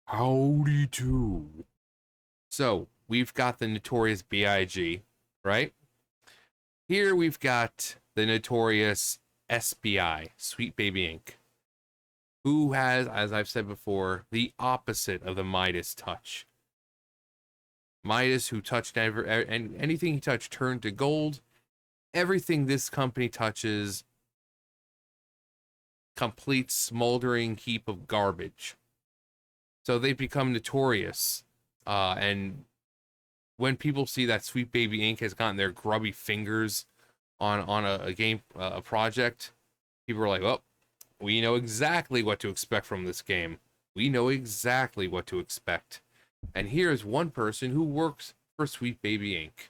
Howdy do. So we've got the notorious BIG, right? Here we've got the notorious SBI, Sweet Baby Inc., who has, as I've said before, the opposite of the Midas touch. Midas, who touched and anything he touched turned to gold. Everything this company touches, complete smoldering heap of garbage. So they've become notorious. And when people see that Sweet Baby Inc. has gotten their grubby fingers on a game, a project, people are like, "Well, we know exactly what to expect from this game. We know exactly what to expect." And here's one person who works for Sweet Baby Inc.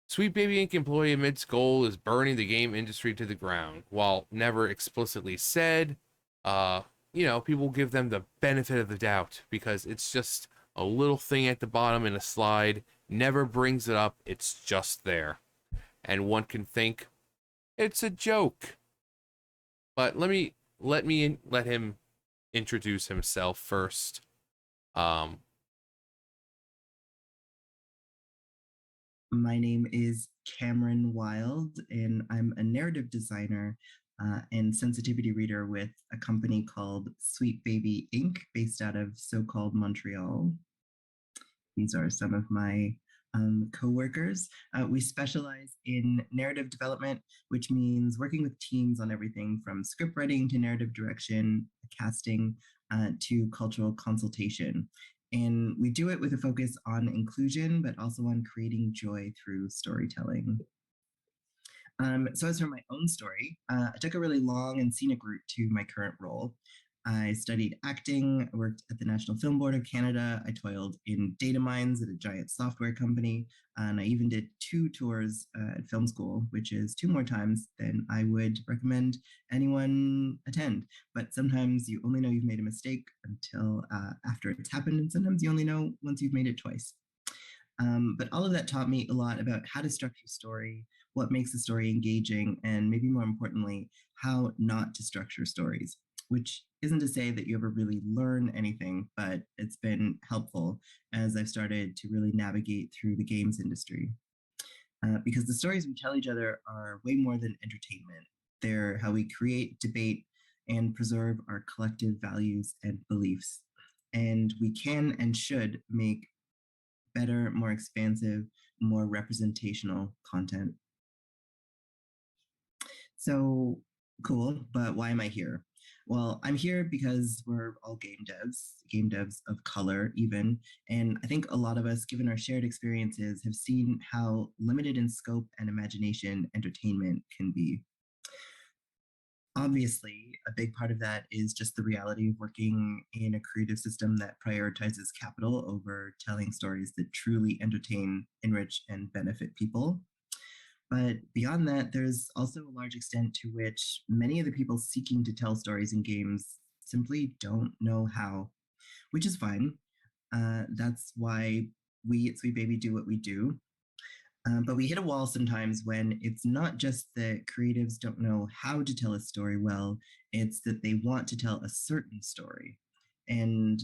Sweet Baby Inc. employee amidst goal is burning the game industry to the ground. While never explicitly said, uh, people give them the benefit of the doubt because it's just a little thing at the bottom in a slide, never brings it up, it's just there. And one can think it's a joke. But let him introduce himself first. Um, My name is Cameron Wild, and I'm a narrative designer and sensitivity reader with a company called Sweet Baby Inc., based out of so called Montreal. These are some of my co-workers. We specialize in narrative development, which means working with teams on everything from script writing to narrative direction, casting, to cultural consultation. And we do it with a focus on inclusion, but also on creating joy through storytelling. So as for my own story, I took a really long and scenic route to my current role. I studied acting, I worked at the National Film Board of Canada, I toiled in data mines at a giant software company, and I even did 2 tours at film school, which is 2 more times than I would recommend anyone attend. But sometimes you only know you've made a mistake until after it's happened, and sometimes you only know once you've made it twice. But all of that taught me a lot about how to structure story, what makes a story engaging, and maybe more importantly, how not to structure stories, which isn't to say that you ever really learn anything, but it's been helpful as I've started to really navigate through the games industry. Because the stories we tell each other are way more than entertainment. They're how we create, debate, and preserve our collective values and beliefs. And we can and should make better, more expansive, more representational content. So cool, but why am I here? Well, I'm here because we're all game devs of color, even. And I think a lot of us, given our shared experiences, have seen how limited in scope and imagination entertainment can be. Obviously, a big part of that is just the reality of working in a creative system that prioritizes capital over telling stories that truly entertain, enrich, and benefit people. But beyond that, there's also a large extent to which many of the people seeking to tell stories in games simply don't know how, which is fine. That's why we at Sweet Baby do what we do. But we hit a wall sometimes when it's not just that creatives don't know how to tell a story well, it's that they want to tell a certain story, and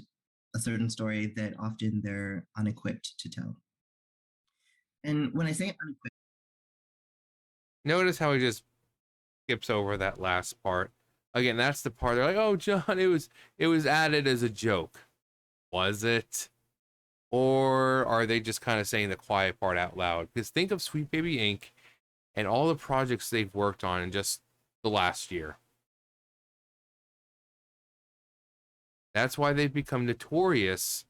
a certain story that often they're unequipped to tell. And when I say unequipped, Notice how he just skips over that last part. Again, that's the part they're like, "Oh, John, it was added as a joke." Was it? Or are they just kind of saying the quiet part out loud? Because think of Sweet Baby Inc. and all the projects they've worked on in just the last year. That's why they've become notorious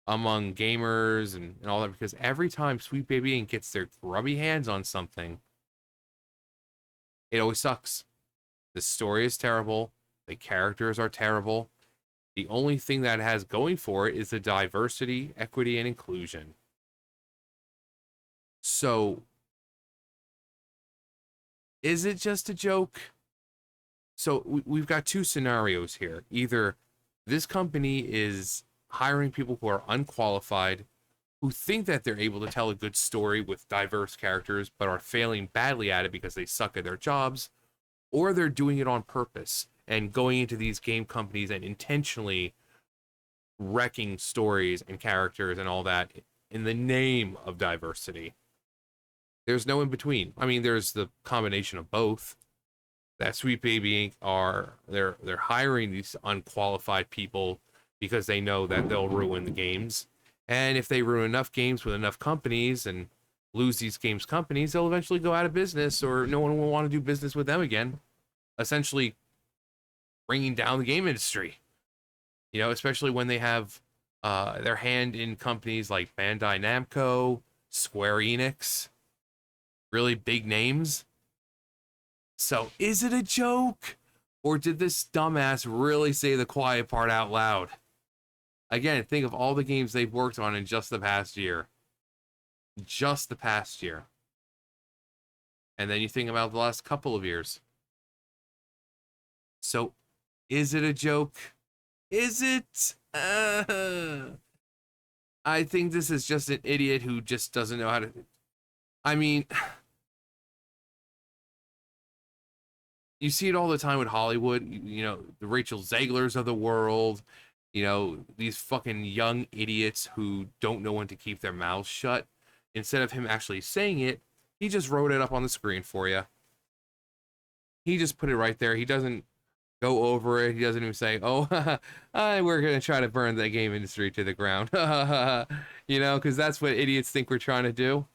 among gamers and all that, because every time Sweet Baby Inc. gets their grubby hands on something, it always sucks. The story is terrible, the characters are terrible. The only thing that it has going for it is the diversity, equity, and inclusion. So, is it just a joke? So we've got two scenarios here. Either this company is hiring people who are unqualified, who think that they're able to tell a good story with diverse characters, but are failing badly at it because they suck at their jobs, or they're doing it on purpose and going into these game companies and intentionally wrecking stories and characters and all that in the name of diversity. There's no in between. I mean, there's the combination of both. That Sweet Baby Inc. are they're hiring these unqualified people because they know that they'll ruin the games. And if they ruin enough games with enough companies and lose these games companies, they'll eventually go out of business or no one will want to do business with them again. Essentially bringing down the game industry. You know, especially when they have their hand in companies like Bandai Namco, Square Enix, really big names. So, is it a joke? Or did this dumbass really say the quiet part out loud? Again, think of all the games they've worked on in just the past year. Just the past year. And then you think about the last couple of years. So, is it a joke? Is it? I think this is just an idiot who just doesn't know how to. I mean, you see it all the time with Hollywood. You know, the Rachel Zeglers of the world. You know, these fucking young idiots who don't know when to keep their mouths shut. Instead of him actually saying it, he just wrote it up on the screen for you. He just put it right there. He doesn't go over it. He doesn't even say, "Oh, we're gonna try to burn the game industry to the ground." You know, because that's what idiots think we're trying to do.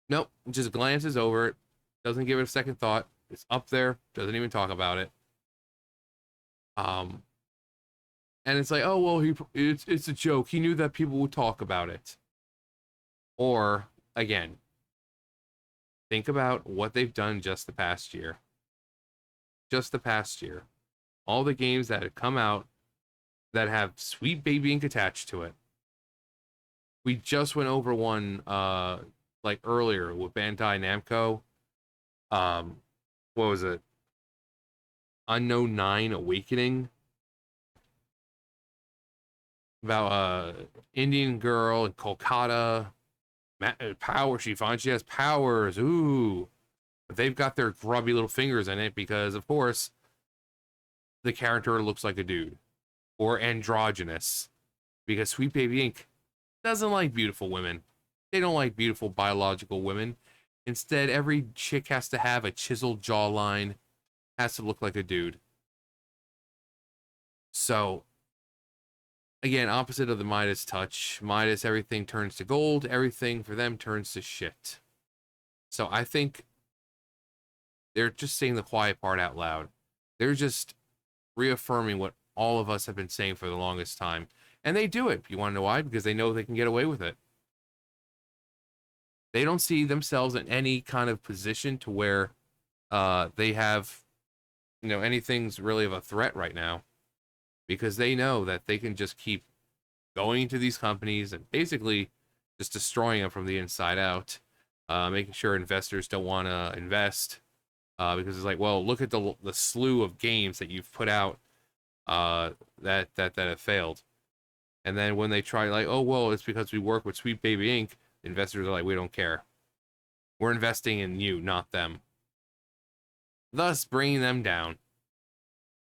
Nope, just glances over it, doesn't give it a second thought. It's up there, doesn't even talk about it. And it's like, oh well, it's a joke. He knew that people would talk about it. Or again, think about what they've done just the past year. Just the past year. All the games that have come out that have Sweet Baby Ink attached to it. We just went over one like earlier with Bandai Namco. What was it? Unknown 9 Awakening. About Indian girl in Kolkata. Power. She finds she has powers. Ooh. But they've got their grubby little fingers in it because, of course, the character looks like a dude. Or androgynous. Because Sweet Baby Inc. doesn't like beautiful women. They don't like beautiful biological women. Instead, every chick has to have a chiseled jawline, has to look like a dude. So, again, opposite of the Midas touch. Midas, everything turns to gold. Everything for them turns to shit. So I think they're just saying the quiet part out loud. They're just reaffirming what all of us have been saying for the longest time. And they do it. You want to know why? Because they know they can get away with it. They don't see themselves in any kind of position to where they have, you know, anything's really of a threat right now. Because they know that they can just keep going to these companies and basically just destroying them from the inside out, making sure investors don't want to invest because it's like, well, look at the slew of games that you've put out that have failed, and then when they try like, oh well, it's because we work with Sweet Baby Inc. Investors are like, we don't care. We're investing in you, not them. Thus, bringing them down.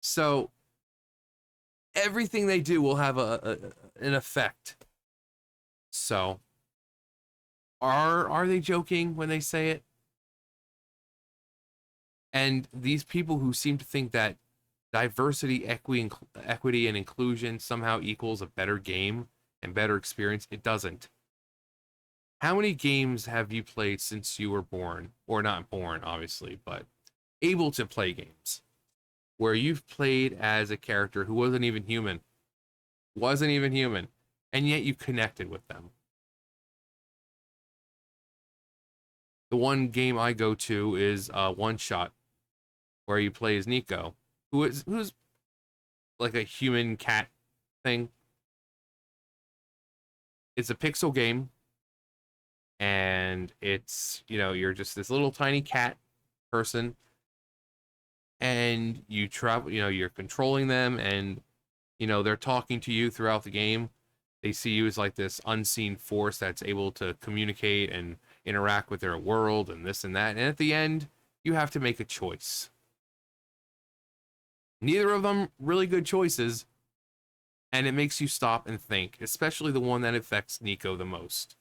So everything they do will have an effect. So, are they joking when they say it? And these people who seem to think that diversity, equity, and inclusion somehow equals a better game and better experience, it doesn't. How many games have you played since you were born? Or not born, obviously, but able to play games where you've played as a character who wasn't even human, and yet you connected with them. The one game I go to is One Shot, where you play as Nico, who's like a human cat thing. It's a pixel game, and it's, you know, you're just this little tiny cat person, and you travel, you know, you're controlling them, and you know, they're talking to you throughout the game. They see you as like this unseen force that's able to communicate and interact with their world and this and that. And at the end, you have to make a choice. Neither of them really good choices, And it makes you stop and think, especially the one that affects Nico the most.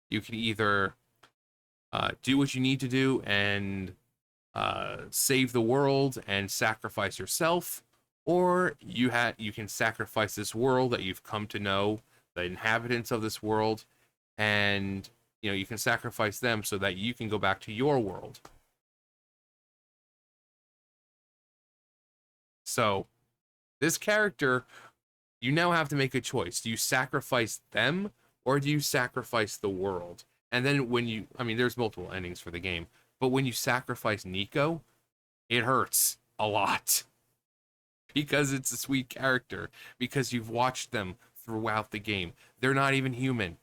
You can either do what you need to do and save the world and sacrifice yourself, or you can sacrifice this world that you've come to know, the inhabitants of this world, and you can sacrifice them so that you can go back to your world. So this character, you now have to make a choice. Do you sacrifice them or do you sacrifice the world? And then I mean, there's multiple endings for the game, but when you sacrifice Nico, it hurts a lot because it's a sweet character, because you've watched them throughout the game. They're not even human.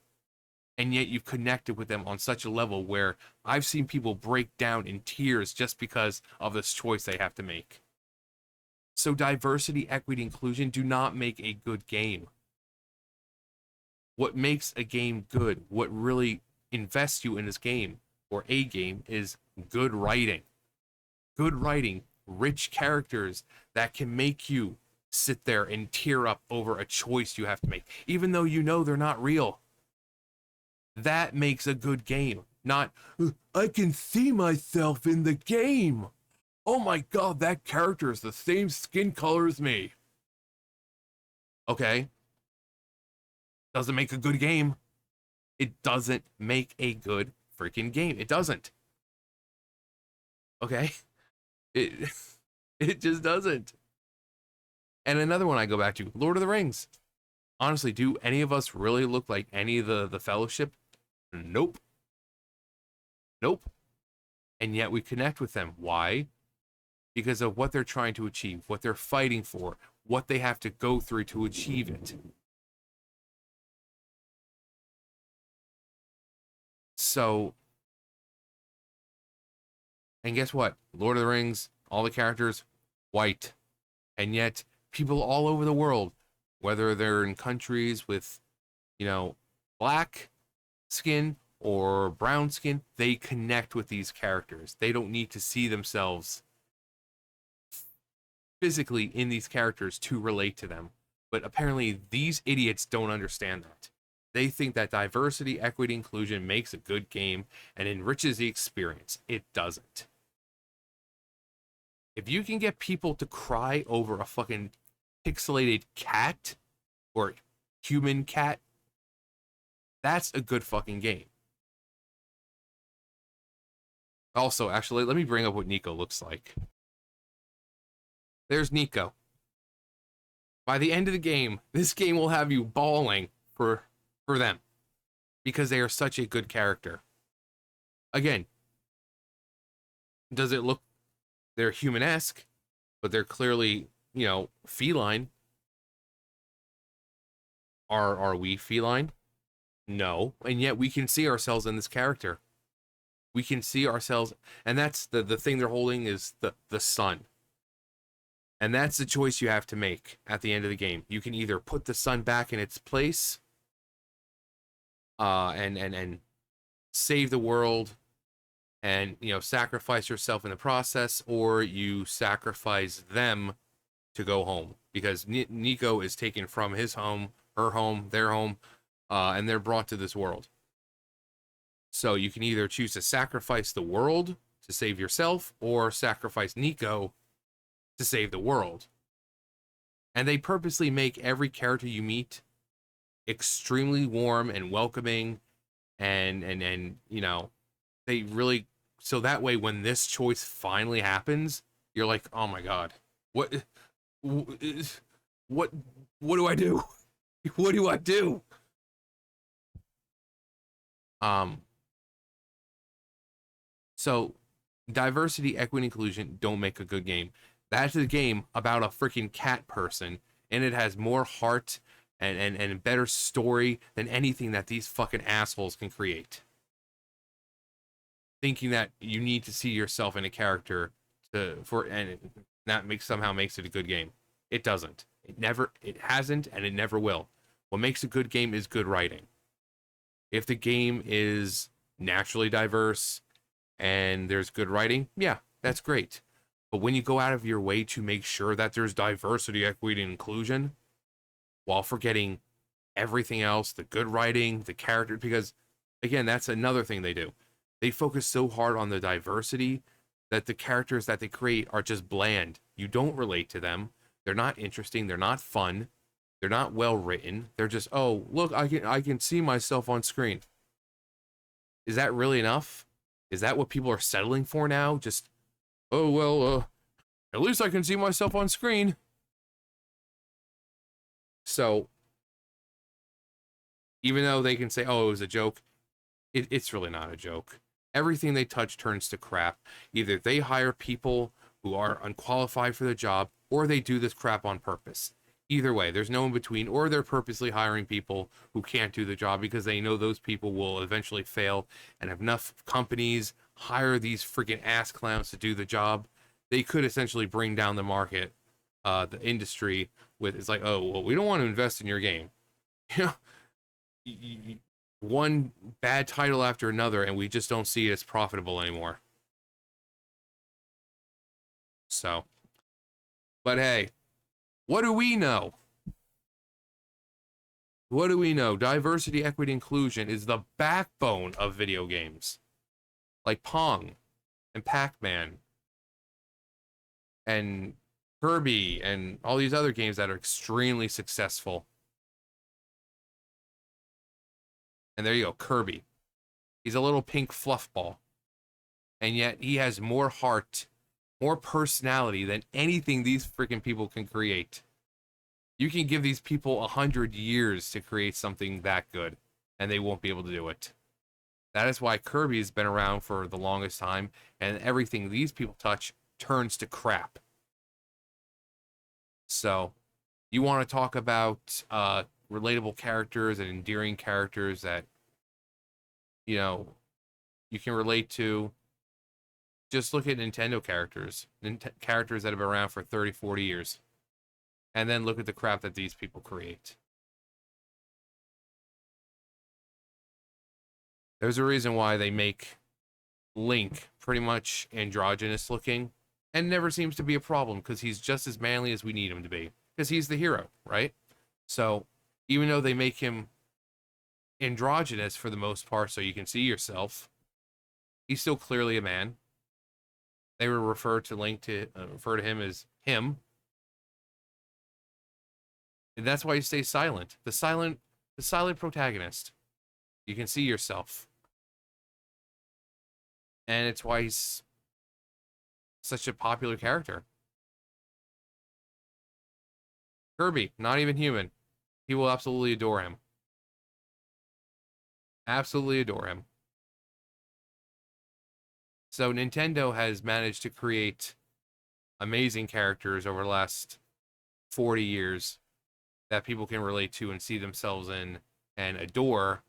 And yet you've connected with them on such a level where I've seen people break down in tears just because of this choice they have to make. So diversity, equity, inclusion do not make a good game. What makes a game good, what really invests you in this game or a game, is good writing. Good writing, rich characters that can make you sit there and tear up over a choice you have to make, even though you know they're not real. That makes a good game. Not, I can see myself in the game. Oh my god, that character is the same skin color as me. Okay. Doesn't make a good game. It doesn't make a good freaking game. It doesn't. Okay? It it just doesn't. And another one I go back to, Lord of the Rings. Honestly, do any of us really look like any of the fellowship? Nope. Nope. And yet we connect with them. Why? Because of what they're trying to achieve, what they're fighting for, what they have to go through to achieve it. So, and guess what? Lord of the Rings, all the characters, white. And yet, people all over the world, whether they're in countries with, black skin or brown skin, they connect with these characters. They don't need to see themselves physically in these characters to relate to them. But apparently, these idiots don't understand that. They think that diversity, equity, inclusion makes a good game and enriches the experience. It doesn't. If you can get people to cry over a fucking pixelated cat or human cat, that's a good fucking game. Also, actually, let me bring up what Nico looks like. There's Nico. By the end of the game, this game will have you bawling for them because they are such a good character. Again, does it look, they're human-esque, but they're clearly, feline. Are we feline? No. And yet we can see ourselves in this character. We can see ourselves, and that's the thing they're holding is the sun. And that's the choice you have to make at the end of the game. You can either put the sun back in its place, and save the world, and sacrifice yourself in the process, or you sacrifice them to go home because Nico is taken from his home, her home, their home, and they're brought to this world. So you can either choose to sacrifice the world to save yourself, or sacrifice Nico to save the world. And they purposely make every character you meet extremely warm and welcoming, and they really, so that way when this choice finally happens, you're like, oh my god, what what do I do? What do I do? So diversity, equity, inclusion don't make a good game. That's a game about a freaking cat person, and it has more heart and better story than anything that these fucking assholes can create. Thinking that you need to see yourself in a character and that somehow makes it a good game. It doesn't. It hasn't, and it never will. What makes a good game is good writing. If the game is naturally diverse and there's good writing, yeah, that's great. But when you go out of your way to make sure that there's diversity, equity, and inclusion, while forgetting everything else, the good writing, the character, because again, that's another thing they do. They focus so hard on the diversity that the characters that they create are just bland. You don't relate to them. They're not interesting, they're not fun, they're not well written. They're just, "Oh, look, I can see myself on screen." Is that really enough? Is that what people are settling for now? Just, "Oh, well, at least I can see myself on screen." So, even though they can say, "Oh, it was a joke," it's really not a joke. Everything they touch turns to crap. Either they hire people who are unqualified for the job, or they do this crap on purpose. Either way, there's no in between, or they're purposely hiring people who can't do the job because they know those people will eventually fail, and have enough companies hire these freaking ass clowns to do the job. They could essentially bring down the market, the industry, with, it's like, "Oh, well, we don't want to invest in your game." You know, one bad title after another, and we just don't see it as profitable anymore. So, but hey, what do we know? What do we know? Diversity, equity, inclusion is the backbone of video games, like Pong and Pac-Man and Kirby and all these other games that are extremely successful. And there you go, Kirby. He's a little pink fluff ball, and yet he has more heart, more personality than anything these freaking people can create. You can give these people 100 years to create something that good, and they won't be able to do it. That is why Kirby's been around for the longest time, and everything these people touch turns to crap. So, you want to talk about relatable characters and endearing characters that, you know, you can relate to. Just look at Nintendo characters, characters that have been around for 30, 40 years. And then look at the crap that these people create. There's a reason why they make Link pretty much androgynous looking, and never seems to be a problem, because he's just as manly as we need him to be. Because he's the hero, right? So, even though they make him androgynous for the most part so you can see yourself, he's still clearly a man. They would refer to him as him. And that's why he stays silent. The silent protagonist. You can see yourself. And it's why he's such a popular character. Kirby, not even human. He will absolutely adore him. Absolutely adore him. So Nintendo has managed to create amazing characters over the last 40 years that people can relate to and see themselves in and adore,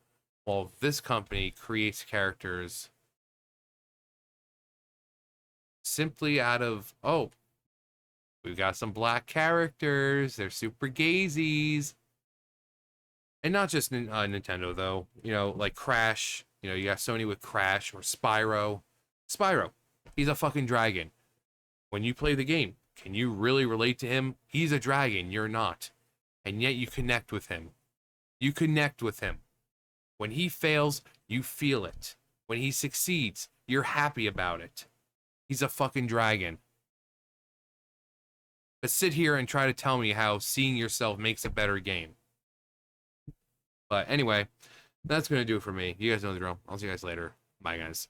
while this company creates characters simply out of, "Oh, we've got some black characters, they're super gazies." And not just Nintendo, though. Like Crash. You got Sony with Crash, or Spyro. Spyro, he's a fucking dragon. When you play the game, can you really relate to him? He's a dragon, you're not. And yet you connect with him. You connect with him. When he fails, you feel it. When he succeeds, you're happy about it. He's a fucking dragon. But sit here and try to tell me how seeing yourself makes a better game. But anyway, that's going to do it for me. You guys know the drill. I'll see you guys later. Bye, guys.